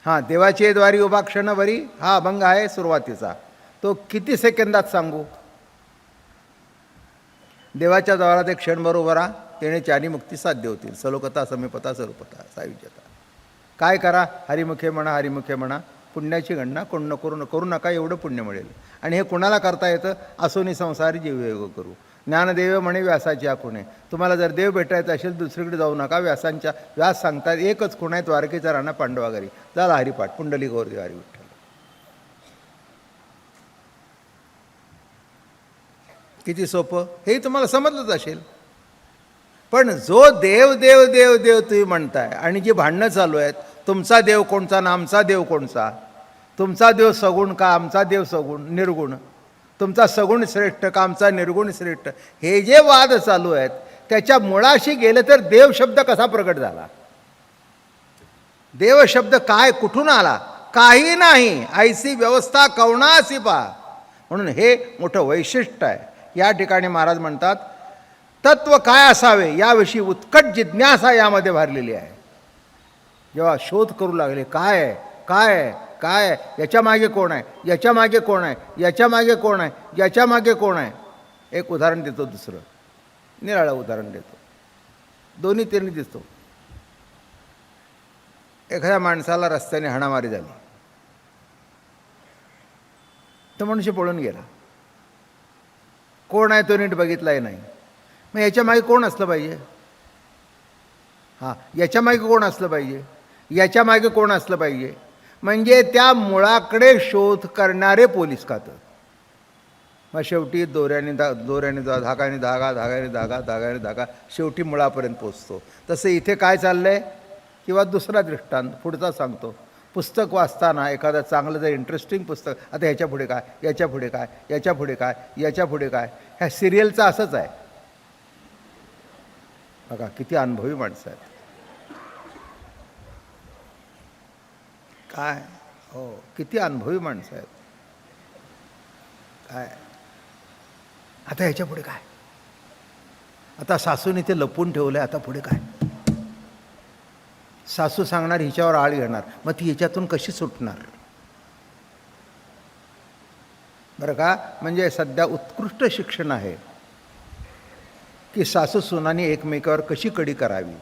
हां, देवाची द्वारी उभा क्षणभरी हा अभंग आहे सुरुवातीचा. तो किती सेकंदात सांगू? देवाच्या द्वारात एक क्षणभर उभा राहा, तेणे चारी मुक्ती साध्य होतील. सलोकता समीपता स्वरूपता सायुज्यता. काय करा? हरिमुखे म्हणा, हरिमुखे म्हणा. पुण्याची गणना करू नका, एवढं पुण्य मिळेल. आणि हे कुणाला करता येतं? असोनी संसारी जीवयोग करू. ज्ञानदेव म्हणे व्यासाची आखुणे. तुम्हाला जर देव भेटायचं असेल दुसरीकडे जाऊ नका. व्यास सांगतात एकच खुण आहे, द्वारकेचा राणा पांडवा घरी. झाला हरिपाठ, पुंडलिक गौरदेव हरी विठ्ठल. किती सोपं, हे तुम्हाला समजलंच असेल. पण जो देव देव देव देव तुम्ही म्हणताय आणि जी भांडणं चालू आहेत, तुमचा देव कोणचा ना आमचा देव कोणचा, तुमचा देव सगुण का आमचा देव सगुण निर्गुण, तुमचा सगुण श्रेष्ठ का आमचा निर्गुण श्रेष्ठ, हे जे वाद चालू आहेत त्याच्या मुळाशी गेलं तर देव शब्द कसा प्रकट झाला? देव शब्द काय, कुठून आला? काही नाही. ऐसी व्यवस्था कवणासी पा. म्हणून हे मोठं वैशिष्ट्य आहे. या ठिकाणी महाराज म्हणतात तत्व काय असावे याविषयी उत्कट जिज्ञासा यामध्ये भरलेली आहे. जेव्हा शोध करू लागले काय आहे, काय आहे, काय आहे, याच्या मागे कोण आहे, याच्या मागे कोण आहे, याच्या मागे कोण आहे, याच्या मागे कोण आहे. एक उदाहरण देतो, दुसरं निराळं उदाहरण देतो. दोन्ही तीन दिसतो. एखाद्या माणसाला रस्त्याने हाणामारी झाली, तो मनुष्य पळून गेला. कोण आहे तो नीट बघितलाही नाही. मग याच्या मागे कोण असलं पाहिजे? हां, याच्या मागे कोण असलं पाहिजे, याच्या मागे कोण असलं पाहिजे. म्हणजे त्या मुळाकडे शोध करणारे पोलीस खातं. मग शेवटी दोऱ्याने धागाने धागा, धागाने धागा, धागाने धागा, शेवटी मुळापर्यंत पोचतो. तसं इथे काय चाललं आहे? किंवा दुसरा दृष्टांत पुढचा सांगतो. पुस्तक वाचताना एखादं चांगलं जर इंटरेस्टिंग पुस्तक, आता ह्याच्या पुढे काय, याच्या पुढे काय, याच्या पुढे काय, याच्या पुढे काय, ह्या सिरियलचं असंच आहे. बघा किती अनुभवी माणसं आहेत. काय हो, किती अनुभवी माणसं आहेत. काय आता ह्याच्या पुढे काय, आता सासूने ते लपवून ठेवलं आहे, आता पुढे काय. सासू सांगणार, हिच्यावर आळ घेणार, मग ती ह्याच्यातून कशी सुटणार? बरं का, म्हणजे सध्या उत्कृष्ट शिक्षण आहे की सासू सुनाने एकमेकावर कशी कडी करावी,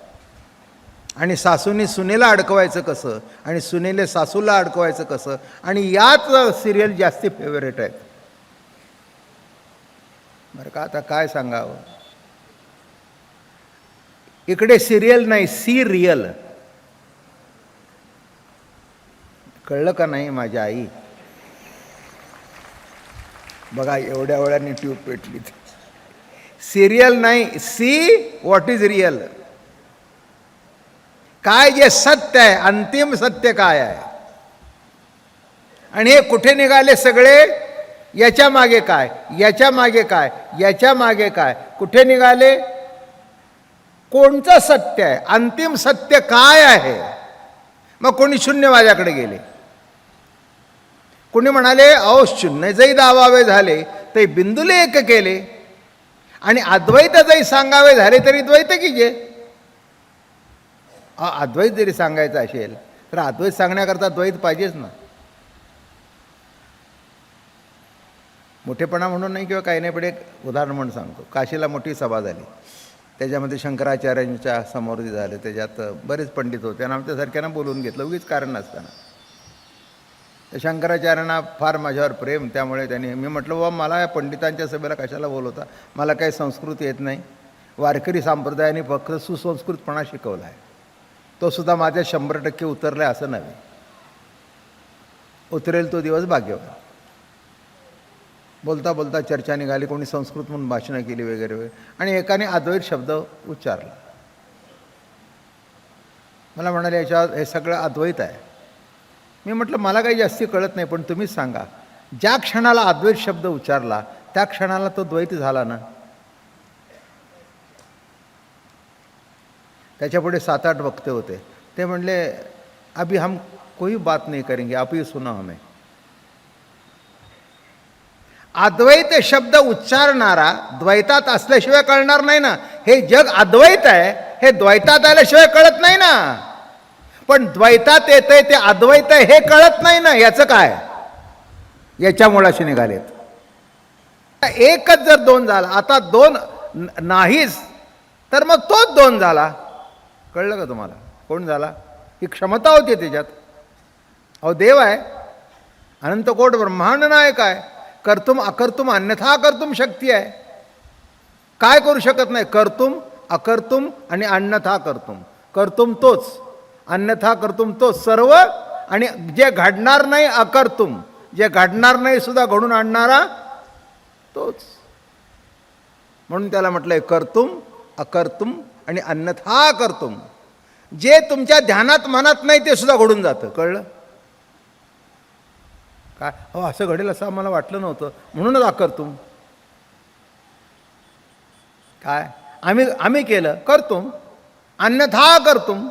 आणि सासूने सुनेला अडकवायचं कसं, आणि सुनेले सासूला अडकवायचं कसं. आणि याच सिरियल जास्ती फेवरेट आहेत. बरं का, आता काय सांगावं. इकडे सिरियल नाही, सी रियल. कळलं का नाही माझी आई? बघा एवढ्या वेळाने ट्यूब पेटली. सिरियल नाही, सी व्हॉट इज रियल. काय जे सत्य आहे, अंतिम सत्य काय आहे. आणि हे कुठे निघाले सगळे? याच्या मागे काय, याच्या मागे काय, याच्या मागे काय, कुठे निघाले? कोणतं सत्य आहे, अंतिम सत्य काय आहे? मग कोणी शून्यवाद्याकडे गेले. कोणी म्हणाले अहो शून्य जरी दावावे झाले तरी बिंदूले एक केले, आणि अद्वैत जरी सांगावे झाले तरी द्वैत कीजे. अद्वैत जरी सांगायचं असेल तर अद्वैत सांगण्याकरता द्वैत पाहिजेच ना. मोठेपणा म्हणून नाही किंवा काही नाही, पण एक उदाहरण म्हणून सांगतो. काशीला मोठी सभा झाली, त्याच्यामध्ये शंकराचार्यांच्या समोर झालं, त्याच्यात बरेच पंडित होते आणि आमच्यासारख्यांना बोलवून घेतलं उगीच कारण नसताना. शंकराचार्यांना फार माझ्यावर प्रेम, त्यामुळे त्यांनी, मी म्हटलं बाबा मला या पंडितांच्या सभेला कशाला बोलवता, मला काही संस्कृत येत नाही. वारकरी संप्रदायाने फक्त सुसंस्कृतपणा शिकवला आहे, तो सुद्धा माझ्या 100% उतरला आहे असं नव्हे. उतरेल तो दिवस भाग्यवान. बोलता बोलता चर्चा निघाली, कोणी संस्कृत म्हणून भाषणं केली वगैरे वगैरे, आणि एकाने अद्वैत शब्द उच्चारला. मला म्हणाले याच्यावर हे सगळं अद्वैत आहे. मी म्हटलं मला काही जास्ती कळत नाही, पण तुम्हीच सांगा, ज्या क्षणाला अद्वैत शब्द उच्चारला त्या क्षणाला तो द्वैत झाला ना. त्याच्यापुढे 7-8 वक्ते होते. ते म्हणले अभी हम कोई बात नहीं करेंगे, आप ही सुना हमें. अद्वैत शब्द उच्चारणारा द्वैतात असल्याशिवाय कळणार नाही ना. हे जग अद्वैत आहे, हे द्वैतात आल्याशिवाय कळत नाही ना. पण द्वैतात येतंय ते अद्वैत आहे हे कळत नाही ना, याचं काय? याच्या मुळाशी निघालेत. एकच जर दोन झाला, आता दोन नाहीच तर मग तोच दोन झाला. कळलं का तुम्हाला? कोण झाला? ही क्षमता होती त्याच्यात. अहो देव आहे, अनंत कोट ब्रह्मांड नायक आहे, कर्तुम अकर्तुम अन्यथा कर्तुम शक्ती आहे. काय करू शकत नाही? कर्तुम अकर्तुम आणि अन्यथा कर्तुम. कर्तुम तोच, अन्यथा कर्तुम तोच सर्व, आणि जे घडणार नाही अकर्तुम, जे घडणार नाही सुद्धा घडून आणणारा तोच. म्हणून त्याला म्हटलंय कर्तुम अकर्तुम आणि अन्यथा कर्तुम. जे तुमच्या ध्यानात मनात नाही ते सुद्धा घडून जातं. कळलं काय? हो असं घडेल असं आम्हाला वाटलं नव्हतं, म्हणूनच अकर्तुम. काय आम्ही केलं कर्तुम, अन्यथा कर्तुम.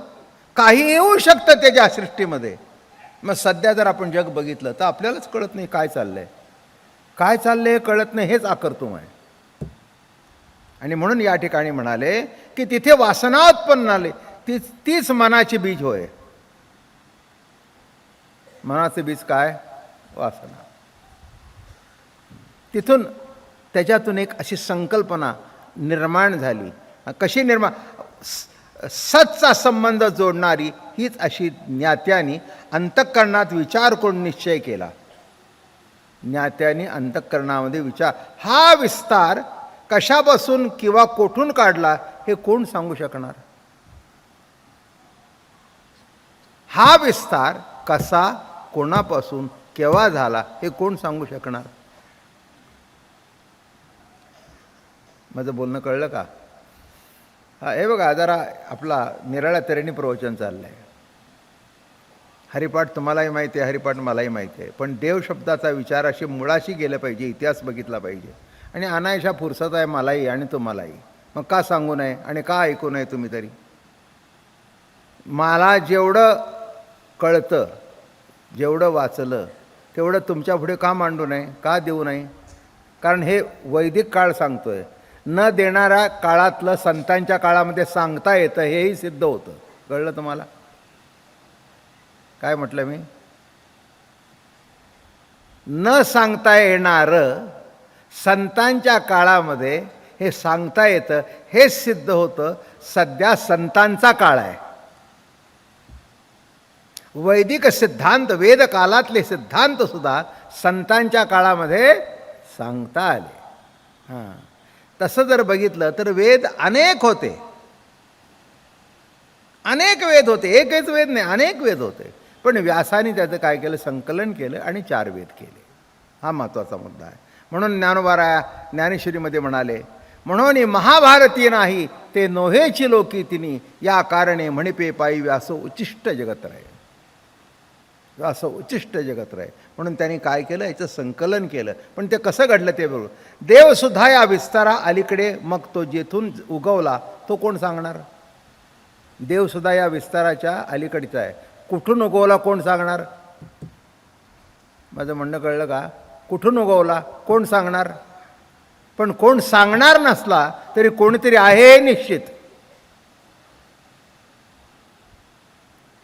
काही येऊ शकतं त्याच्या सृष्टीमध्ये. मग सध्या जर आपण जग बघितलं तर आपल्यालाच कळत नाही काय चाललंय, काय चाललंय कळत नाही, हेच अकर्तुम आहे. आणि म्हणून या ठिकाणी म्हणाले की तिथे वासना उत्पन्न आले, तीच मनाची बीज होय. मनाचे बीज काय? वासना. तिथून त्याच्यातून एक अशी संकल्पना निर्माण झाली. कशी निर्माण? सतचा संबंध जोडणारी हीच अशी ज्ञात्यानी अंतःकरणात विचार करून निश्चय केला. ज्ञात्यानी अंतःकरणामध्ये विचार, हा विस्तार कशापासून किंवा कोठून काढला हे कोण सांगू शकणार? हा विस्तार कसा, कोणापासून, केव्हा झाला हे कोण सांगू शकणार? माझं बोलणं कळलं का? हे बघा, जरा आपला निराळ्या तऱ्हेने प्रवचन चाललं आहे. हरिपाठ तुम्हालाही माहिती आहे, हरिपाठ मलाही माहिती आहे, पण देव शब्दाचा विचार अशी मुळाशी गेलं पाहिजे, इतिहास बघितला पाहिजे. आणि अनायशा फुरसत आहे मलाही आणि तुम्हालाही. मग का सांगू नये आणि का ऐकू नये तुम्ही तरी? मला जेवढं कळतं, जेवढं वाचलं तेवढं तुमच्या पुढे का मांडू नये, का देऊ नये? कारण हे वैदिक काळ सांगतोय. न देणाऱ्या काळातलं संतांच्या काळामध्ये सांगता येतं हेही सिद्ध होतं. कळलं तुम्हाला काय म्हटलं मी? न सांगता येणारं संतांच्या काळामध्ये हे सांगता येतं, हे सिद्ध होतं. सध्या संतांचा काळ आहे. वैदिक सिद्धांत, वेद कालातले सिद्धांत सुद्धा संतांच्या काळामध्ये सांगता आले. हां, तसं जर बघितलं तर वेद अनेक होते, अनेक वेद होते. एकच वेद नाही, अनेक वेद होते. पण व्यासाने त्याचं काय केलं? संकलन केलं आणि 4 वेद केले. हा महत्त्वाचा मुद्दा आहे. म्हणून ज्ञानोबा ज्ञानेश्वरीमध्ये म्हणाले, म्हणून महाभारती नाही ते नोहेची लोकी तिनी, या कारणे म्हणिपे पायी व्यासो उच्चिष्ट जगत राहे. व्यासो उच्चिष्ट जगत राहे. म्हणून त्यांनी काय केलं? याचं संकलन केलं. पण ते कसं घडलं ते बरोबर. देवसुद्धा या विस्तारा अलीकडे, मग तो जेथून उगवला तो कोण सांगणार? देवसुद्धा या विस्ताराच्या अलीकडचा आहे. कुठून उगवला कोण सांगणार? माझं म्हणणं कळलं का? कुठून उगवला कोण सांगणार? पण कोण सांगणार नसला तरी कोणीतरी आहे निश्चित.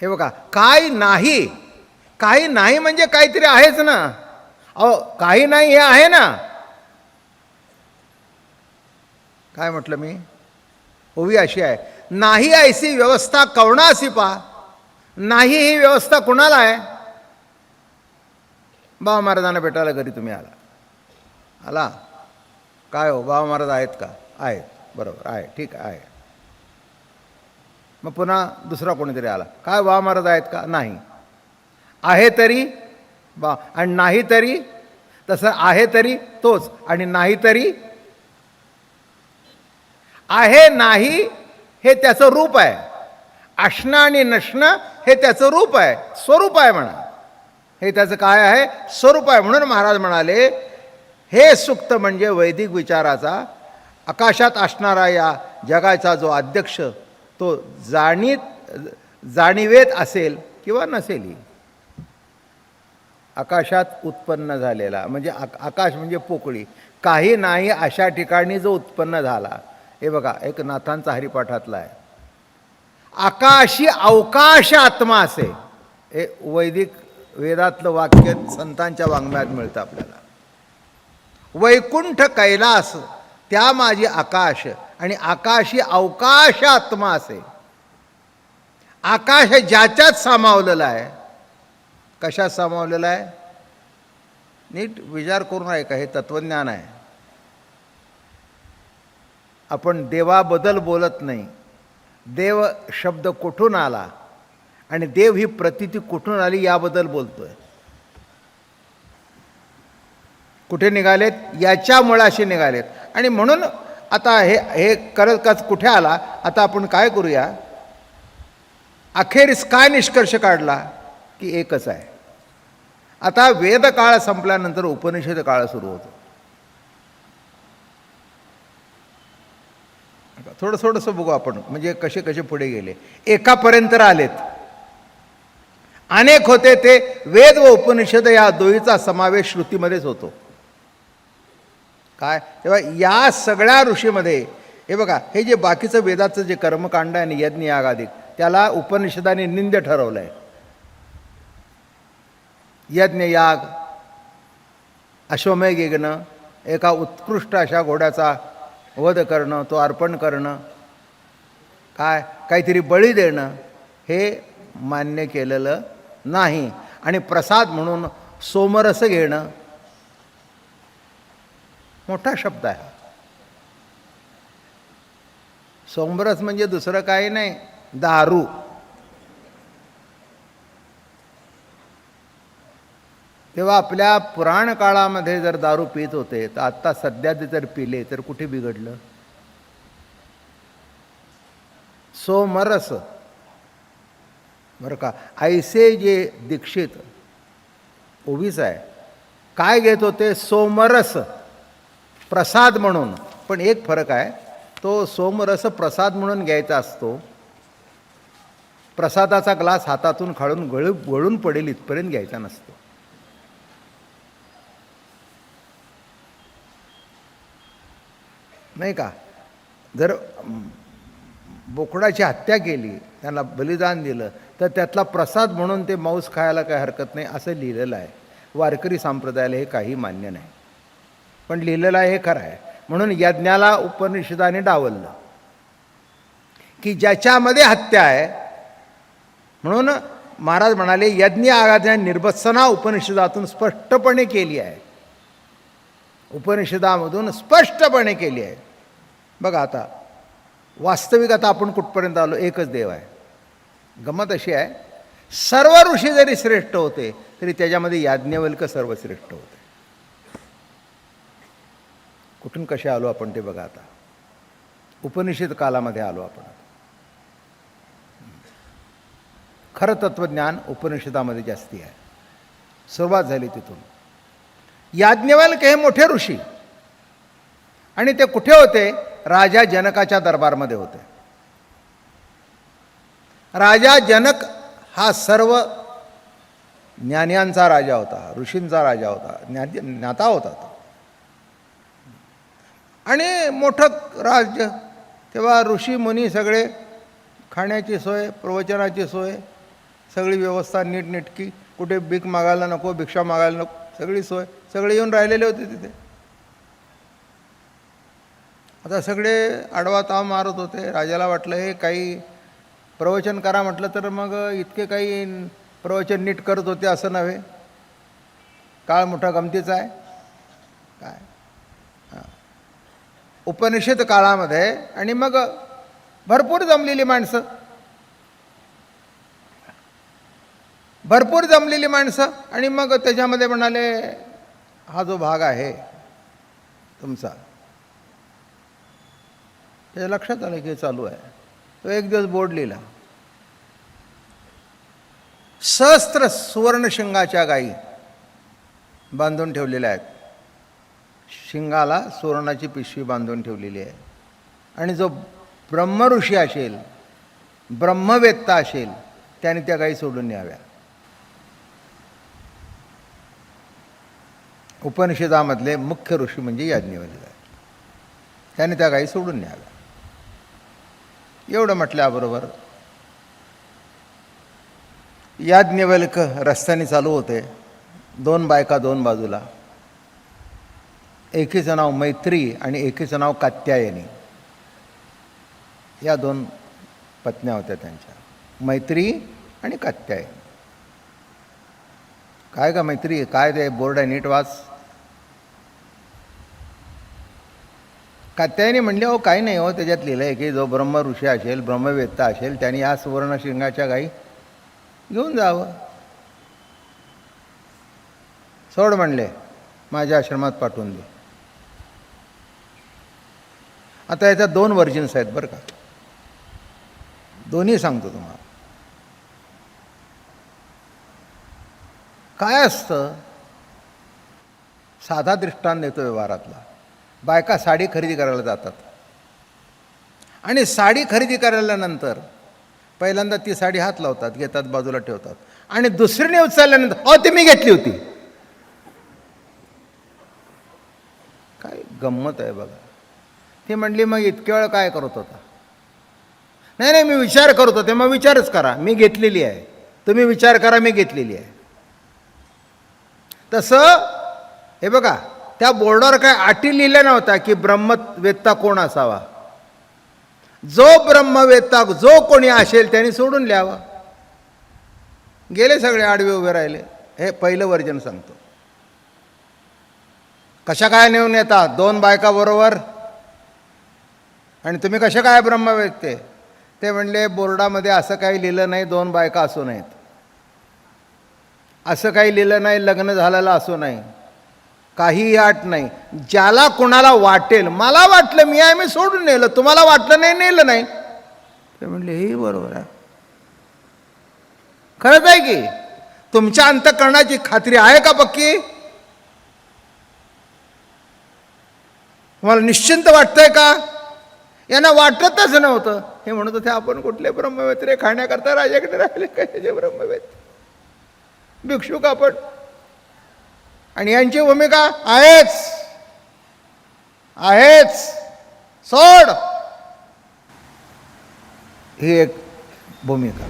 हे बघा, काही नाही, काही नाही म्हणजे काहीतरी आहेच ना. अहो काही नाही हे आहे ना. काय म्हटलं मी? ओवी अशी आहे, नाही ऐसी व्यवस्था कवणासी पा. नाही ही व्यवस्था कुणाला आहे? बाबा महाराजांना भेटायला घरी तुम्ही आला. काय हो, बाबा महाराज आहेत का? आहेत. बरोबर आहे, ठीक आहे. मग पुन्हा दुसरा कोणीतरी आला. काय बाबा महाराज आहेत का? नाही. आहे तरी बा, आणि नाही तरी तसं. आहे तरी तोच आणि नाही तरी. आहे नाही हे त्याचं रूप आहे. असणं आणि नसणं हे त्याचं रूप आहे, स्वरूप आहे म्हणा. हे त्याचं काय आहे? स्वरूप आहे. म्हणून महाराज म्हणाले, हे सुक्त म्हणजे वैदिक विचाराचा आकाशात असणारा या जगाचा जो अध्यक्ष, तो जाणीवेत असेल किंवा नसेलही. आकाशात उत्पन्न झालेला म्हणजे आकाश म्हणजे पोकळी. काही नाही अशा ठिकाणी जो उत्पन्न झाला. हे बघा, एक नाथांचा हरिपाठातला आहे. आकाशी अवकाश आत्मा असे. हे वैदिक वेदातलं वाक्य संतांच्या वाङ्मयात मिळतं आपल्याला. वैकुंठ कैलास त्या माझी आकाश आणि आकाशी अवकाश आत्मा असे. आकाश ज्याच्यात सामावलेलं आहे. कशात सामावलेलं आहे? नीट विचार करून ऐका, हे तत्वज्ञान आहे. आपण देवाबद्दल बोलत नाही. देव शब्द कुठून आला आणि देव ही प्रतीती कुठून आली याबद्दल बोलतोय. कुठे निघालेत? याच्या मुळाशी निघालेत. आणि म्हणून आता हे करत कुठे आला? आता आपण काय करूया, अखेरीस काय निष्कर्ष काढला की एकच आहे. आता वेदकाळ संपल्यानंतर उपनिषद काळ सुरू होतो. थोडंसं बघू आपण, म्हणजे कसे कसे पुढे गेले. एकापर्यंत आलेत. अनेक होते ते वेद व उपनिषद या दोहीचा समावेश श्रुतीमध्येच होतो. काय तेव्हा या सगळ्या ऋषीमध्ये हे बघा, हे जे बाकीचं वेदाचं जे कर्मकांड आहे आणि यज्ञ यागादिक, त्याला उपनिषदाने निंद्य ठरवलं आहे. यज्ञ याग, अश्वमेध यज्ञ, एका उत्कृष्ट अशा घोड्याचा वध करणं, तो अर्पण करणं, काहीतरी बळी देणं, हे मान्य केलेलं नाही. आणि प्रसाद म्हणून सोमरस घेणं, मोठा शब्द आहे. सोमरस म्हणजे दुसरं काही नाही, दारू. तेव्हा आपल्या पुराण काळामध्ये जर दारू पित होते, तर आत्ता सध्या ते जर पिले तर कुठे बिघडलं? सोमरस बरं का. ऐसे जे दीक्षित ओवीस आहे, काय घेत होते? सोमरस प्रसाद म्हणून. पण एक फरक आहे, तो सोमरस प्रसाद म्हणून घ्यायचा असतो. प्रसादाचा ग्लास हातातून खाळून गळून पडेल इथपर्यंत घ्यायचा नसतो. नाही का? जर बोकडाची हत्या केली, त्याला बलिदान दिलं, तर त्यातला प्रसाद म्हणून ते मांस खायला काही हरकत नाही असं लिहिलेलं आहे. वारकरी संप्रदायाला हे काही मान्य नाही, पण लिहिलेलं आहे हे खरं आहे. म्हणून यज्ञाला उपनिषदाने डावललं की ज्याच्यामध्ये हत्या आहे. म्हणून महाराज म्हणाले, यज्ञ आराधना निर्भत्सना उपनिषदातून स्पष्टपणे केली आहे. उपनिषदामधून स्पष्टपणे केली आहे. बघा आता वास्तविक आता आपण कुठपर्यंत आलो? एकच देव आहे. गमत अशी आहे, सर्व ऋषी जरी श्रेष्ठ होते तरी त्याच्यामध्ये याज्ञवल्क्य सर्वश्रेष्ठ होते. कुठून कसे आलो आपण ते बघा. आता उपनिषद कालामध्ये आलो आपण. खरं तत्वज्ञान उपनिषदामध्ये जास्ती आहे. सुरुवात झाली तिथून. याज्ञवल्क्य हे मोठे ऋषी, आणि ते कुठे होते? राजा जनकाच्या दरबारमध्ये होते. राजा जनक हा सर्व ज्ञान्यांचा राजा होता, ऋषींचा राजा होता, ज्ञाता होता तो. आणि मोठं राज्य. तेव्हा ऋषी मुनी सगळे, खाण्याची सोय, प्रवचनाची सोय, सगळी व्यवस्था नीटनेटकी. कुठे भीक मागायला नको, भिक्षा मागायला नको, सगळी सोय. सगळे येऊन राहिलेले होते तिथे. आता सगळे आडवा ताव मारत होते. राजाला वाटलं हे काही प्रवचन करा म्हटलं तर मग इतके काही प्रवचन नीट करत होते असं नव्हे. काळ मोठा गमतीचा आहे. काय उपनिषद काळामध्ये. आणि मग भरपूर जमलेली माणसं, भरपूर जमलेली माणसं. आणि मग त्याच्यामध्ये म्हणाले, हा जो भाग आहे तुमचा, त्याच्या लक्षात आलं की चालू आहे. तो एक दिवस बोर्ड लिहिला, सहस्त्र सुवर्णशिंगाच्या गायी बांधून ठेवलेल्या आहेत. शिंगाला सुवर्णाची पिशवी बांधून ठेवलेली आहे. आणि जो ब्रह्मऋषी असेल, ब्रह्मवेत्ता असेल, त्याने त्या गायी सोडून न्याव्या. उपनिषदामधले मुख्य ऋषी म्हणजे याज्ञवल्क्य, त्याने त्या गायी सोडून न्याव्या. एवढं म्हटल्याबरोबर याज्ञवल्क रस्त्याने चालू होते, दोन बायका दोन बाजूला. एकीचं नाव मैत्री आणि एकीचं नाव कात्यायनी. या दोन पत्न्या होत्या त्यांच्या, मैत्री आणि कात्यायनी. काय का मैत्री, काय ते बोर्ड आहे नीट वाच. कात्यायनी म्हणले हो काही नाही हो, त्याच्यात लिहिलं आहे की जो ब्रह्म ऋषी असेल, ब्रह्मवेत्ता असेल, त्यांनी या सुवर्णशिंगाच्या गाई घेऊन जावं. सोड म्हणले, माझ्या आश्रमात पाठवून दे. आता याच्यात दोन व्हर्जन्स आहेत बरं का, दोन्ही सांगतो तुम्हाला. काय असतं, साधा दृष्टांत देतो व्यवहारातला. बायका साडी खरेदी करायला जातात आणि साडी खरेदी करायल्यानंतर पहिल्यांदा ती साडी हात लावतात, घेतात, बाजूला ठेवतात आणि दुसरीने उचलल्यानंतर अहो ती मी घेतली होती. काय गंमत आहे बघा. ती म्हणली मग इतक्या वेळ काय करत होता. नाही नाही मी विचार करत होते. मग विचारच करा, मी घेतलेली आहे. तुम्ही विचार करा, मी घेतलेली आहे. तसं हे बघा, त्या बोर्डावर काय अटी लिहिल्या नव्हत्या की ब्रह्मवेत्ता कोण असावा. जो ब्रह्मवेत्ता जो कोणी असेल त्यांनी सोडून लिहावा. गेले सगळे आडवे उभे राहिले. हे पहिलं वर्जन सांगतो. कशा काय नेऊन येतात दोन बायका बरोबर, आणि तुम्ही कशा काय ब्रह्मवेत्ते. ते म्हणले बोर्डामध्ये असं काही लिहिलं नाही दोन बायका असू नयेत, असं काही लिहिलं नाही लग्न झालेलं असू नाही, काहीही अट नाही. ज्याला कुणाला वाटेल, मला वाटलं मी आहे मी सोडून नेलं, तुम्हाला वाटलं नाही नेलं नाही. ते म्हणले हे बरोबर आहे, खरंच आहे की. तुमच्या अंतःकरणाची खात्री आहे का पक्की. तुम्हाला निश्चिंत वाटतंय का. यांना वाटतच नव्हतं. हे म्हणत होते आपण कुठले ब्रह्मवेत्रे खाण्याकरता राजाकडे राहिले काय जे ब्रह्मवेत्रे भिक्षुक आपण. आणि यांची भूमिका आहेच आहेच, सोड. ही एक भूमिका.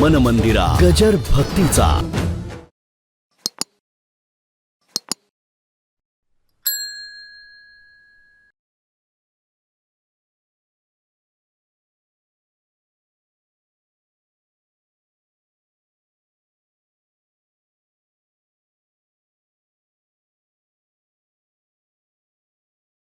मनमंदिरा गजर भक्तीचा.